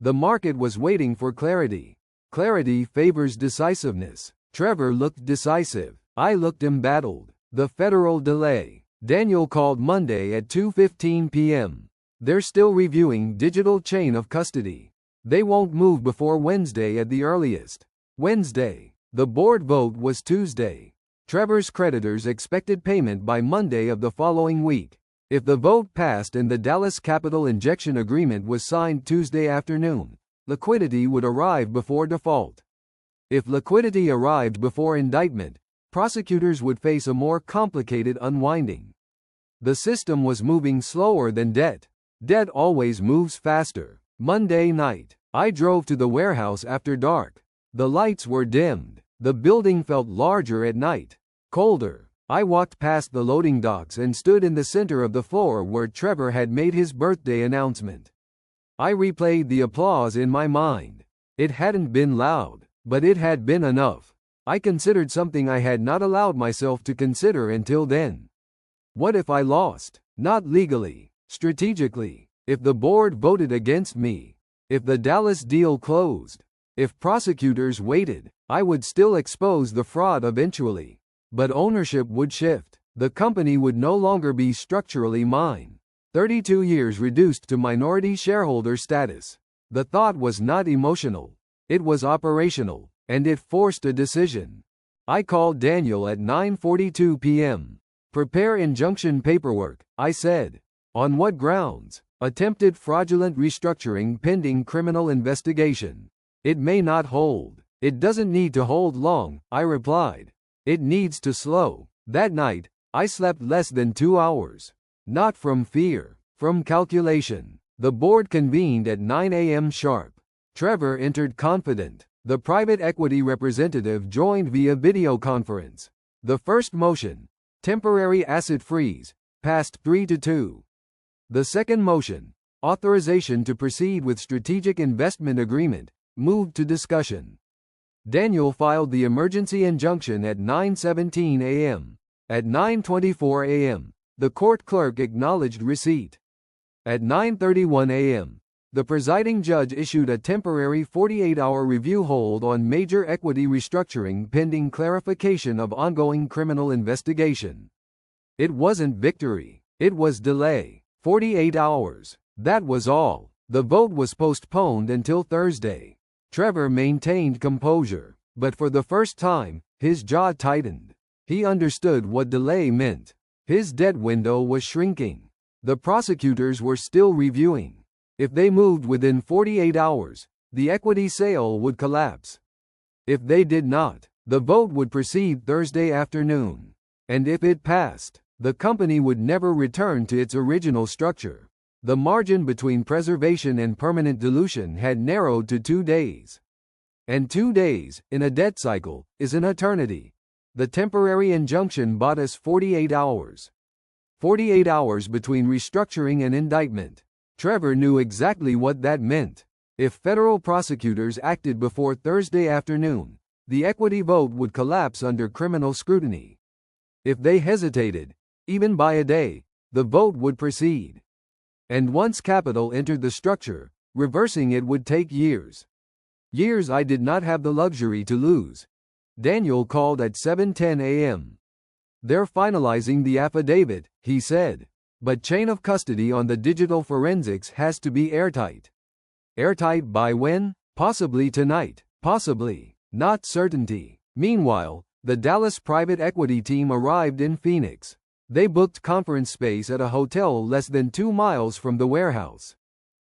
The market was waiting for clarity. Clarity favors decisiveness. Trevor looked decisive. I looked embattled. The federal delay. Daniel called Monday at 2:15 p.m. They're still reviewing digital chain of custody. They won't move before Wednesday at the earliest. Wednesday. The board vote was Tuesday. Trevor's creditors expected payment by Monday of the following week. If the vote passed and the Dallas capital injection agreement was signed Tuesday afternoon, liquidity would arrive before default. If liquidity arrived before indictment, prosecutors would face a more complicated unwinding. The system was moving slower than debt. Debt always moves faster. Monday night, I drove to the warehouse after dark. The lights were dimmed. The building felt larger at night, colder. I walked past the loading docks and stood in the center of the floor where Trevor had made his birthday announcement. I replayed the applause in my mind. It hadn't been loud, but it had been enough. I considered something I had not allowed myself to consider until then. What if I lost? Not legally, strategically. If the board voted against me. If the Dallas deal closed. If prosecutors waited, I would still expose the fraud eventually. But ownership would shift. The company would no longer be structurally mine. 32 years reduced to minority shareholder status. The thought was not emotional. It was operational, and it forced a decision. I called Daniel at 9:42 p.m. Prepare injunction paperwork, I said. On what grounds? Attempted fraudulent restructuring pending criminal investigation. It may not hold. It doesn't need to hold long, I replied. It needs to slow. That night, I slept less than 2 hours. Not from fear, from calculation. The board convened at 9 a.m. sharp. Trevor entered confident. The private equity representative joined via video conference. The first motion, temporary asset freeze, passed 3-2. The second motion, authorization to proceed with strategic investment agreement, moved to discussion. Daniel filed the emergency injunction at 9:17 a.m. At 9:24 a.m., the court clerk acknowledged receipt. At 9:31 a.m., the presiding judge issued a temporary 48-hour review hold on major equity restructuring pending clarification of ongoing criminal investigation. It wasn't victory. It was delay. 48 hours. That was all. The vote was postponed until Thursday. Trevor maintained composure, but for the first time, his jaw tightened. He understood what delay meant. His debt window was shrinking. The prosecutors were still reviewing. If they moved within 48 hours, the equity sale would collapse. If they did not, The vote would proceed Thursday afternoon. And if it passed, the company would never return to its original structure. The margin between preservation and permanent dilution had narrowed to 2 days. And 2 days, in a debt cycle, is an eternity. The temporary injunction bought us 48 hours. 48 hours between restructuring and indictment. Trevor knew exactly what that meant. If federal prosecutors acted before Thursday afternoon, the equity vote would collapse under criminal scrutiny. If they hesitated, even by a day, the vote would proceed. And once capital entered the structure, reversing it would take years. Years I did not have the luxury to lose. Daniel called at 7:10 a.m. "They're finalizing the affidavit," he said. "But chain of custody on the digital forensics has to be airtight." Airtight by when? Possibly tonight. Possibly. Not certainty. Meanwhile, the Dallas private equity team arrived in Phoenix. They booked conference space at a hotel less than 2 miles from the warehouse.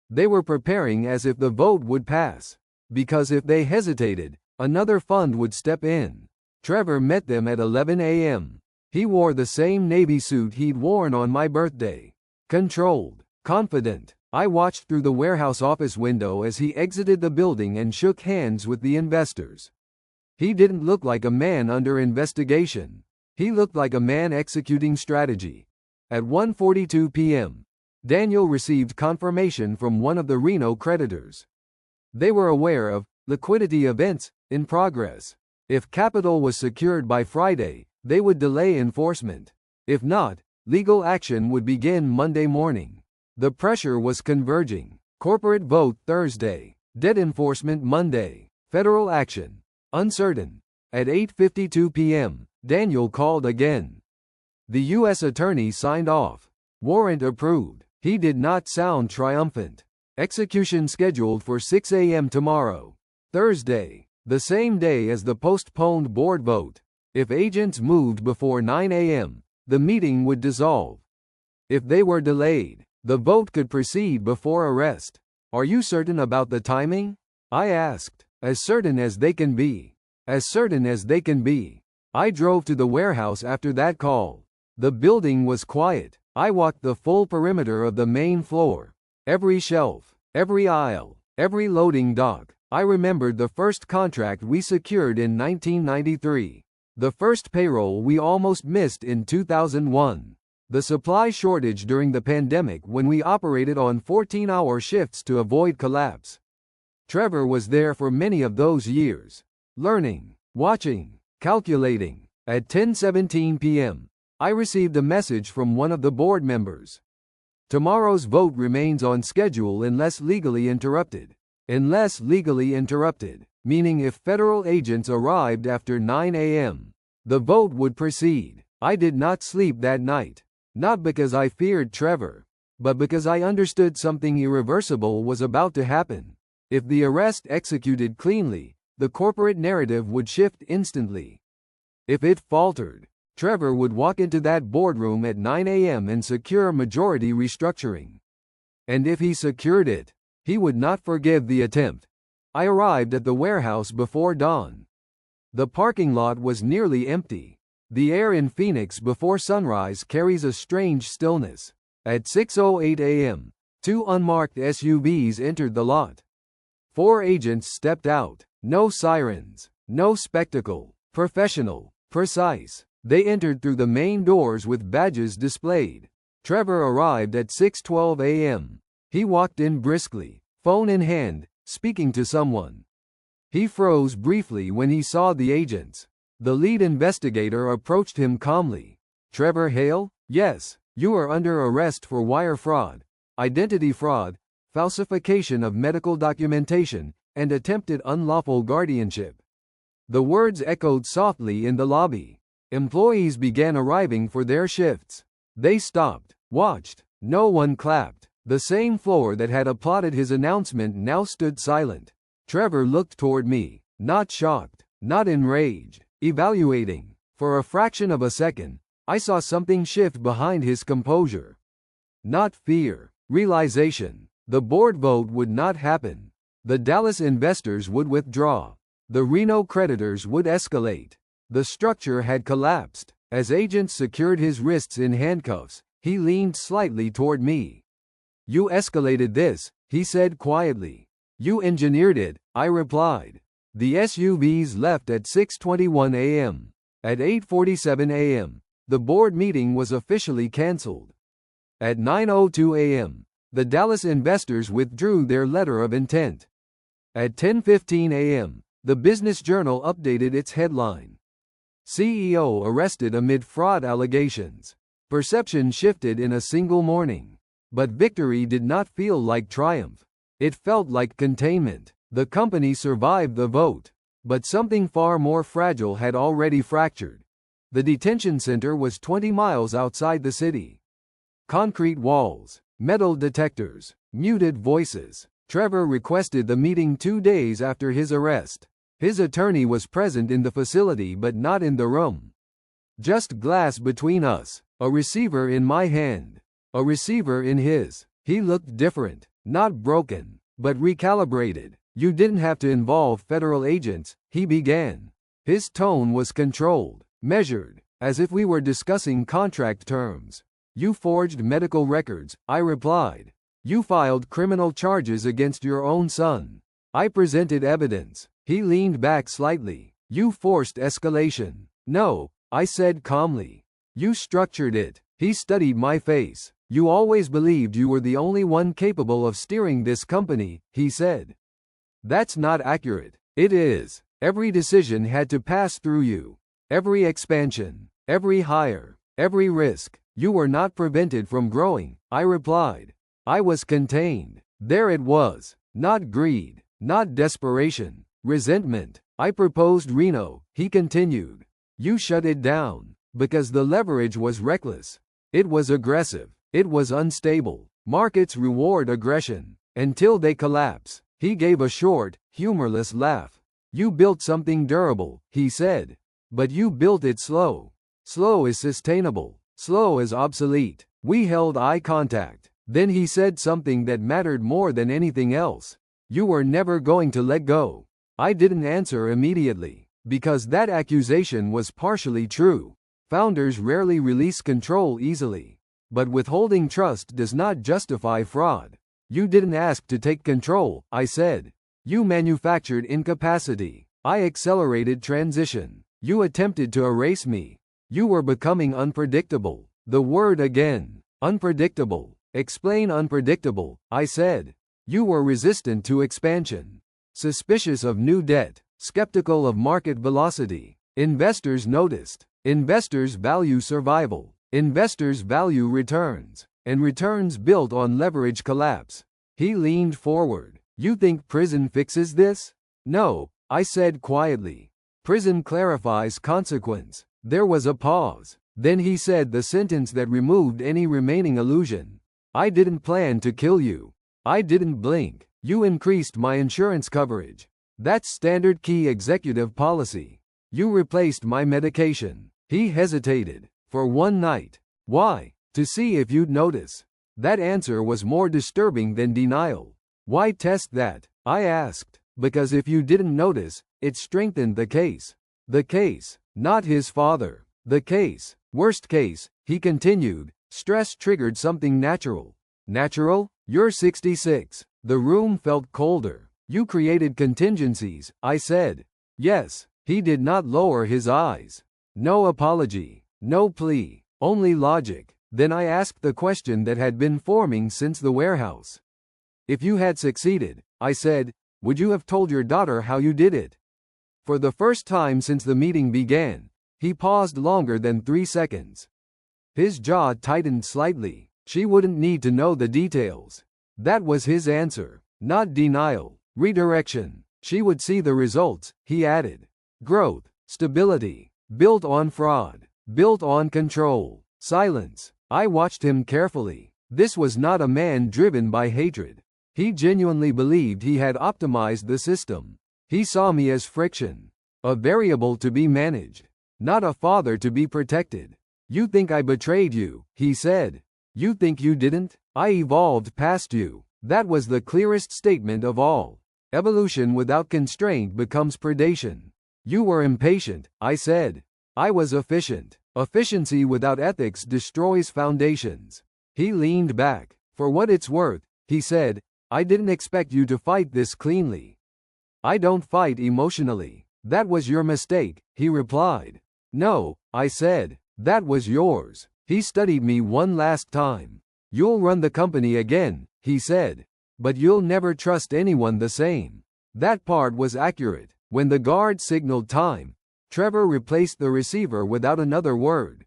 They were preparing as if the vote would pass. Because if they hesitated, another fund would step in. Trevor met them at 11 a.m. He wore the same navy suit he'd worn on my birthday. Controlled, confident. I watched through the warehouse office window as he exited the building and shook hands with the investors. He didn't look like a man under investigation. He looked like a man executing strategy. At 1:42 p.m., Daniel received confirmation from one of the Reno creditors. They were aware of liquidity events in progress. If capital was secured by Friday, they would delay enforcement. If not, legal action would begin Monday morning. The pressure was converging. Corporate vote Thursday. Debt enforcement Monday. Federal action. Uncertain. At 8:52 p.m., Daniel called again. The U.S. attorney signed off. Warrant approved. He did not sound triumphant. Execution scheduled for 6 a.m. tomorrow. Thursday. The same day as the postponed board vote. If agents moved before 9 a.m., the meeting would dissolve. If they were delayed, the vote could proceed before arrest. "Are you certain about the timing?" I asked. "As certain as they can be. As certain as they can be." I drove to the warehouse after that call. The building was quiet. I walked the full perimeter of the main floor. Every shelf, every aisle, every loading dock. I remembered the first contract we secured in 1993. The first payroll we almost missed in 2001. The supply shortage during the pandemic when we operated on 14-hour shifts to avoid collapse. Trevor was there for many of those years. Learning, watching, calculating. At 10:17 p.m., I received a message from one of the board members. Tomorrow's vote remains on schedule unless legally interrupted. Unless legally interrupted, meaning if federal agents arrived after 9 a.m., the vote would proceed. I did not sleep that night. Not because I feared Trevor, but because I understood something irreversible was about to happen. If the arrest executed cleanly, the corporate narrative would shift instantly. If it faltered, Trevor would walk into that boardroom at 9 a.m. and secure majority restructuring. And if he secured it, he would not forgive the attempt. I arrived at the warehouse before dawn. The parking lot was nearly empty. The air in Phoenix before sunrise carries a strange stillness. At 6:08 a.m., 2 unmarked SUVs entered the lot. 4 agents stepped out. No sirens, no spectacle. Professional, precise. They entered through the main doors with badges displayed. Trevor arrived at 6:12 a.m. He walked in briskly, phone in hand, speaking to someone. He froze briefly when he saw the agents. The lead investigator approached him calmly. "Trevor Hale? Yes, you are under arrest for wire fraud, identity fraud, falsification of medical documentation, and attempted unlawful guardianship." The words echoed softly in the lobby. Employees began arriving for their shifts. They stopped, watched. No one clapped. The same floor that had applauded his announcement now stood silent. Trevor looked toward me, not shocked, not enraged, evaluating. For a fraction of a second, I saw something shift behind his composure. Not fear, realization. The board vote would not happen. The Dallas investors would withdraw. The Reno creditors would escalate. The structure had collapsed. As agents secured his wrists in handcuffs, he leaned slightly toward me. "You escalated this," he said quietly. "You engineered it," I replied. The SUVs left at 6:21 a.m. At 8:47 a.m., the board meeting was officially canceled. At 9:02 a.m., the Dallas investors withdrew their letter of intent. At 10:15 a.m., the Business Journal updated its headline. CEO arrested amid fraud allegations. Perception shifted in a single morning. But victory did not feel like triumph. It felt like containment. The company survived the vote. But something far more fragile had already fractured. The detention center was 20 miles outside the city. Concrete walls, metal detectors, muted voices. Trevor requested the meeting 2 days after his arrest. His attorney was present in the facility but not in the room. Just glass between us, a receiver in my hand, a receiver in his. He looked different, not broken, but recalibrated. "You didn't have to involve federal agents," he began. His tone was controlled, measured, as if we were discussing contract terms. "You forged medical records," I replied. "You filed criminal charges against your own son." I presented evidence. He leaned back slightly. "You forced escalation." "No," I said calmly. "You structured it." He studied my face. "You always believed you were the only one capable of steering this company," he said. "That's not accurate." "It is. Every decision had to pass through you. Every expansion, every hire, every risk. You were not prevented from growing," I replied. "I was contained." There it was. Not greed, not desperation, resentment. "I proposed Reno," he continued. "You shut it down. Because the leverage was reckless. It was aggressive. It was unstable. Markets reward aggression. Until they collapse." He gave a short, humorless laugh. "You built something durable," he said. "But you built it slow. Slow is sustainable. Slow is obsolete." We held eye contact. Then he said something that mattered more than anything else. "You were never going to let go." I didn't answer immediately, because that accusation was partially true. Founders rarely release control easily. But withholding trust does not justify fraud. "You didn't ask to take control," I said. "You manufactured incapacity. I accelerated transition. You attempted to erase me. You were becoming unpredictable." The word again. Unpredictable. "Explain unpredictable," I said. "You were resistant to expansion. Suspicious of new debt. Skeptical of market velocity. Investors noticed. Investors value survival. Investors value returns. And returns built on leverage collapse." He leaned forward. "You think prison fixes this?" "No," I said quietly. "Prison clarifies consequence." There was a pause. Then he said the sentence that removed any remaining illusion. "I didn't plan to kill you. I didn't blink. You increased my insurance coverage. That's standard key executive policy. You replaced my medication." He hesitated. "For one night." "Why?" "To see if you'd notice." That answer was more disturbing than denial. "Why test that?" I asked. "Because if you didn't notice, it strengthened the case." The case. Not his father. The case. "Worst case," he continued, "stress triggered something natural." "Natural? You're 66. The room felt colder. "You created contingencies," I said. "Yes." He did not lower his eyes. No apology. No plea. Only logic. Then I asked the question that had been forming since the warehouse. "If you had succeeded," I said, "would you have told your daughter how you did it?" For the first time since the meeting began, he paused longer than 3 seconds. His jaw tightened slightly. "She wouldn't need to know the details." That was his answer. Not denial. Redirection. "She would see the results," he added. Growth. Stability. Built on fraud. Built on control. Silence. I watched him carefully. This was not a man driven by hatred. He genuinely believed he had optimized the system. He saw me as friction. A variable to be managed. Not a father to be protected. "You think I betrayed you," he said. "You think you didn't? I evolved past you." That was the clearest statement of all. Evolution without constraint becomes predation. You were impatient, I said. I was efficient. Efficiency without ethics destroys foundations. He leaned back. For what it's worth, he said, I didn't expect you to fight this cleanly. I don't fight emotionally. That was your mistake, he replied. No, I said, that was yours. He studied me one last time. You'll run the company again, he said. But you'll never trust anyone the same. That part was accurate. When the guard signaled time, Trevor replaced the receiver without another word.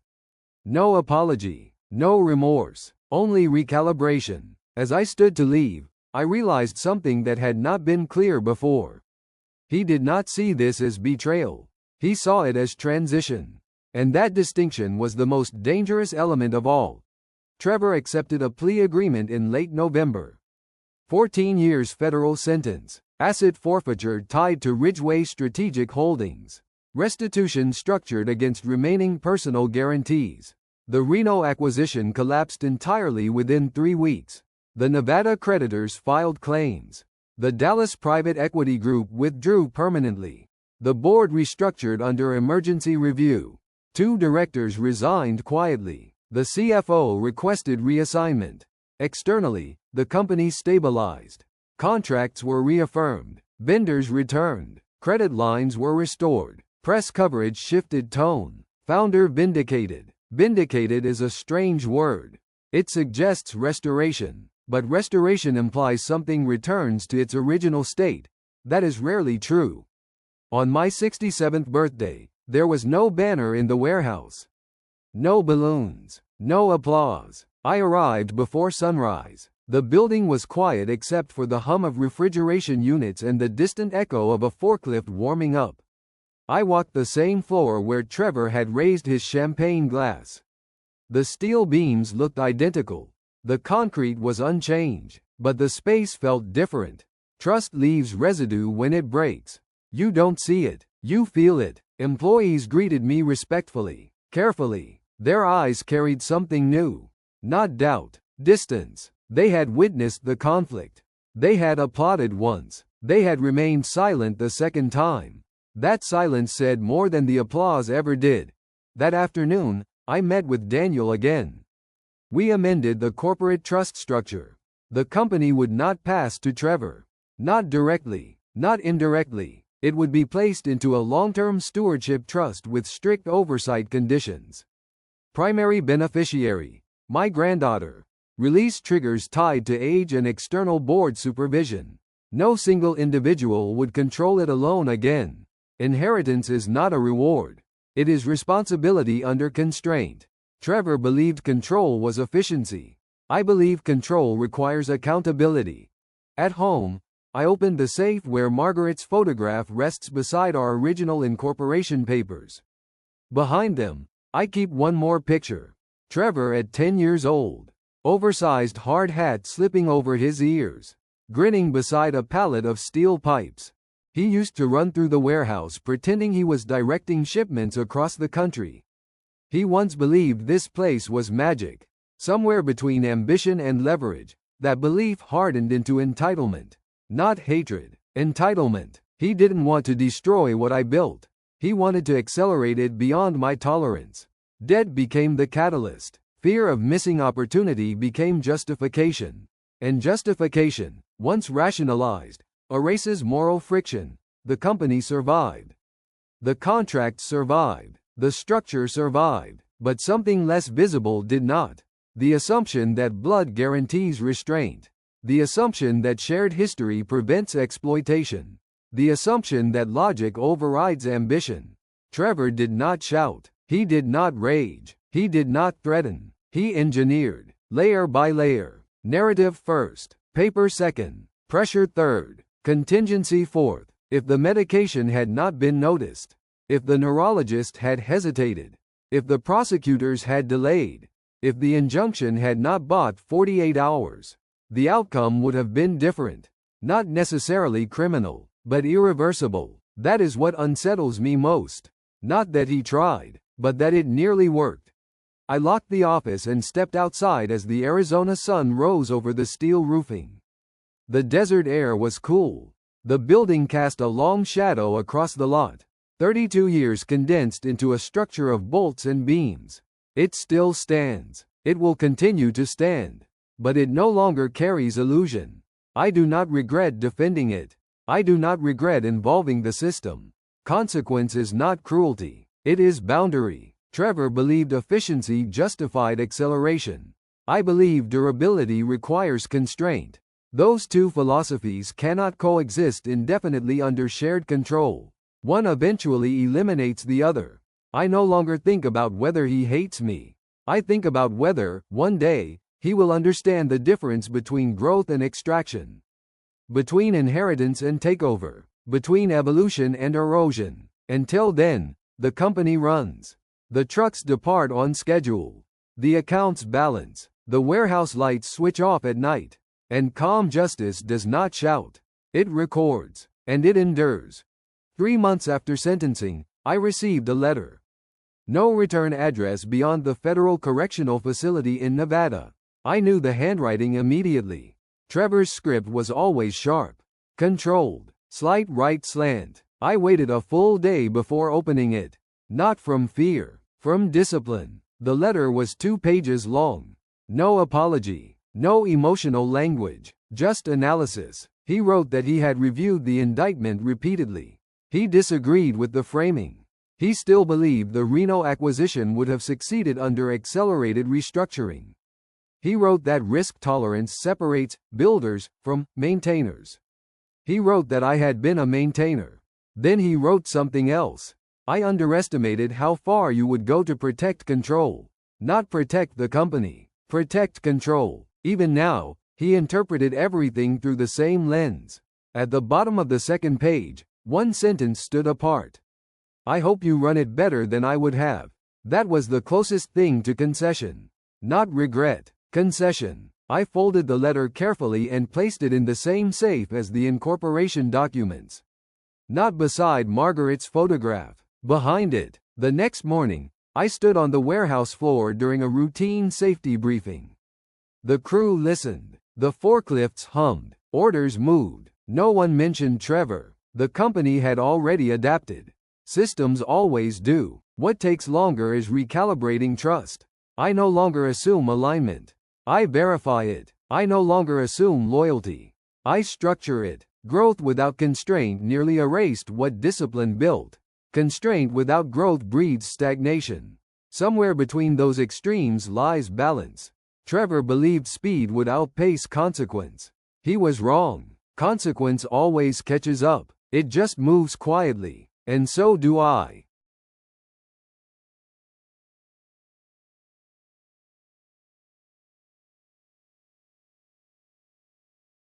No apology, no remorse, only recalibration. As I stood to leave, I realized something that had not been clear before. He did not see this as betrayal. He saw it as transition. And that distinction was the most dangerous element of all. Trevor accepted a plea agreement in late November. 14 years federal sentence. Asset forfeiture tied to Ridgeway Strategic Holdings. Restitution structured against remaining personal guarantees. The Reno acquisition collapsed entirely within 3 weeks. The Nevada creditors filed claims. The Dallas private equity group withdrew permanently. The board restructured under emergency review. 2 directors resigned quietly. The CFO requested reassignment. Externally, the company stabilized. Contracts were reaffirmed. Vendors returned. Credit lines were restored. Press coverage shifted tone. Founder vindicated. Vindicated is a strange word. It suggests restoration, but restoration implies something returns to its original state. That is rarely true. On my 67th birthday, there was no banner in the warehouse. No balloons. No applause. I arrived before sunrise. The building was quiet except for the hum of refrigeration units and the distant echo of a forklift warming up. I walked the same floor where Trevor had raised his champagne glass. The steel beams looked identical. The concrete was unchanged, but the space felt different. Trust leaves residue when it breaks. You don't see it, you feel it. Employees greeted me respectfully, carefully. Their eyes carried something new. Not doubt, distance. They had witnessed the conflict. They had applauded once. They had remained silent the second time. That silence said more than the applause ever did. That afternoon, I met with Daniel again. We amended the corporate trust structure. The company would not pass to Trevor. Not directly, not indirectly. It would be placed into a long-term stewardship trust with strict oversight conditions. Primary beneficiary, my granddaughter. Release triggers tied to age and external board supervision. No single individual would control it alone again. Inheritance is not a reward. It is responsibility under constraint. Trevor believed control was efficiency. I believe control requires accountability. At home, I opened the safe where Margaret's photograph rests beside our original incorporation papers. Behind them, I keep one more picture. Trevor at 10 years old. Oversized hard hat slipping over his ears. Grinning beside a pallet of steel pipes. He used to run through the warehouse pretending he was directing shipments across the country. He once believed this place was magic. Somewhere between ambition and leverage, that belief hardened into entitlement. Not hatred. Entitlement. He didn't want to destroy what I built. He wanted to accelerate it beyond my tolerance. Debt became the catalyst. Fear of missing opportunity became justification. And justification, once rationalized, erases moral friction. The company survived. The contract survived. The structure survived. But something less visible did not. The assumption that blood guarantees restraint. The assumption that shared history prevents exploitation. The assumption that logic overrides ambition. Trevor did not shout. He did not rage. He did not threaten. He engineered. Layer by layer. Narrative first. Paper second. Pressure third. Contingency fourth. If the medication had not been noticed. If the neurologist had hesitated. If the prosecutors had delayed. If the injunction had not bought 48 hours. The outcome would have been different. Not necessarily criminal, but irreversible. That is what unsettles me most. Not that he tried, but that it nearly worked. I locked the office and stepped outside as the Arizona sun rose over the steel roofing. The desert air was cool. The building cast a long shadow across the lot. 32 years condensed into a structure of bolts and beams. It still stands. It will continue to stand. But it no longer carries illusion. I do not regret defending it. I do not regret involving the system. Consequence is not cruelty. It is boundary. Trevor believed efficiency justified acceleration. I believe durability requires constraint. Those two philosophies cannot coexist indefinitely under shared control. One eventually eliminates the other. I no longer think about whether he hates me. I think about whether, one day, he will understand the difference between growth and extraction, between inheritance and takeover, between evolution and erosion. Until then, the company runs. The trucks depart on schedule. The accounts balance. The warehouse lights switch off at night. And calm justice does not shout. It records. And it endures. 3 months after sentencing, I received a letter. No return address beyond the Federal Correctional Facility in Nevada. I knew the handwriting immediately. Trevor's script was always sharp. Controlled. Slight right slant. I waited a full day before opening it. Not from fear. From discipline. The letter was 2 pages long. No apology. No emotional language. Just analysis. He wrote that he had reviewed the indictment repeatedly. He disagreed with the framing. He still believed the Reno acquisition would have succeeded under accelerated restructuring. He wrote that risk tolerance separates builders from maintainers. He wrote that I had been a maintainer. Then he wrote something else. I underestimated how far you would go to protect control. Not protect the company. Protect control. Even now, he interpreted everything through the same lens. At the bottom of the second page, one sentence stood apart. I hope you run it better than I would have. That was the closest thing to concession. Not regret. Concession. I folded the letter carefully and placed it in the same safe as the incorporation documents. Not beside Margaret's photograph. Behind it. The next morning, I stood on the warehouse floor during a routine safety briefing. The crew listened. The forklifts hummed. Orders moved. No one mentioned Trevor. The company had already adapted. Systems always do. What takes longer is recalibrating trust. I no longer assume alignment. I verify it. I no longer assume loyalty. I structure it. Growth without constraint nearly erased what discipline built. Constraint without growth breeds stagnation. Somewhere between those extremes lies balance. Trevor believed speed would outpace consequence. He was wrong. Consequence always catches up. It just moves quietly. And so do I.